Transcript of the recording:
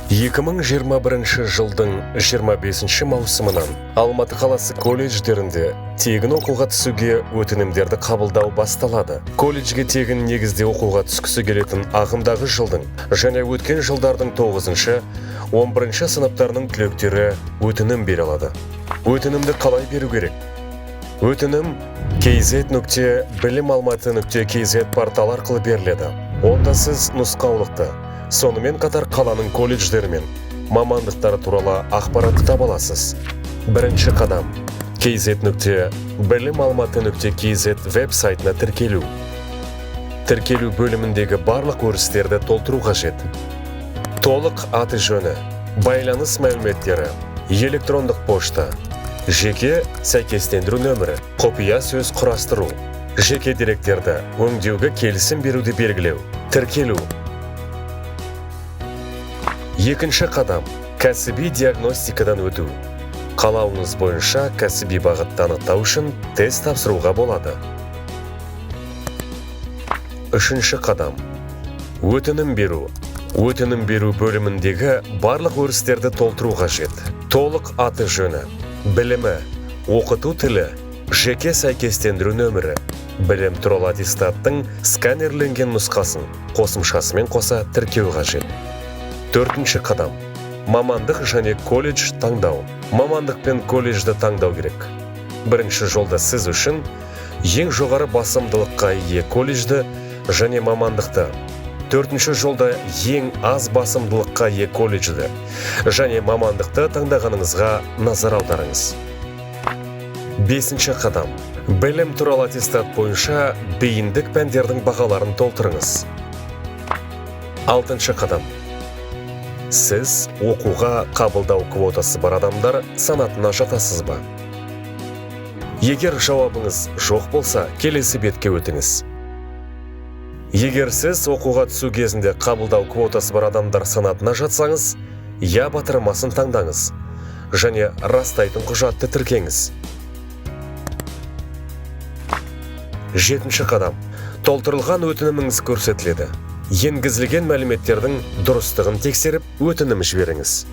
2021 жылдың 25 маусымынан Алматы қаласы колледждерінде тегін оқуға түсуге өтінімдерді қабылдау басталады. Колледжге тегін негізде оқуға түскісі келетін ағымдағы жылдың және өткен жылдардың 9-шы, 11-ші сыныптарының түлектері өтінім бере алады. Өтінімді қалай беру керек? Өтінім kz.bilimalmaty.kz порталы арқылы беріледі. Онда сіз нұсқаулықты, сонымен қатар қаланың колледждері мен мамандықтары туралы ақпаратты таба аласыз. Бірінші қадам: kz.bilimalmaty.kz веб-сайтына тіркелу. Тіркелу бөліміндегі барлық өрістерді толтыру қажет. Толық аты-жөні, байланыс мәліметтері, электрондық пошта, жеке сәйкестендіру нөмірі, құпия сөз құрастыру, жеке деректерді өңдеуге келісім беруді белгілеу, тіркелу. Екінші қадам: кәсіби диагностикадан өту. Қалауыңыз бойынша кәсіби бағытты анықтау үшін тест тапсыруға болады. Үшінші қадам: өтінім беру. Өтінім беру бөліміндегі барлық өрістерді толтыру қажет. Толық аты-жөні, білімі, оқыту тілі, жеке сәйкестендіру нөмірі, білім туралы аттестаттың сканерленген нұсқасын қосымшасымен қоса тіркеу қажет. Төртінші қадам: мамандық және колледж таңдау. Мамандық пен колледжді таңдау керек. Бірінші жолда сіз үшін ең жоғары басымдылыққа ие колледжді және мамандықты. Төртінші жолда ең аз басымдылыққа ие колледжді және мамандықты таңдағаныңызға назар аударыңыз. Бесінші қадам: білім туралы аттестат бойынша бейіндік пәндердің бағаларын толтырыңыз. Алтыншы қадам: сіз оқуға қабылдау квотасы бар адамдар санатына жатасыз ба? Егер жауабыңыз жоқ болса, келесі бетке өтіңіз. Егер сіз оқуға түсу кезінде қабылдау квотасы бар адамдар санатына жатсаңыз, я батырмасын таңдаңыз және растайтын құжатты тіркеңіз. Жетінші қадам: толтырылған өтініміңіз көрсетіледі. Енгізілген мәліметтердің дұрыстығын тексеріп, өтінім жіберіңіз.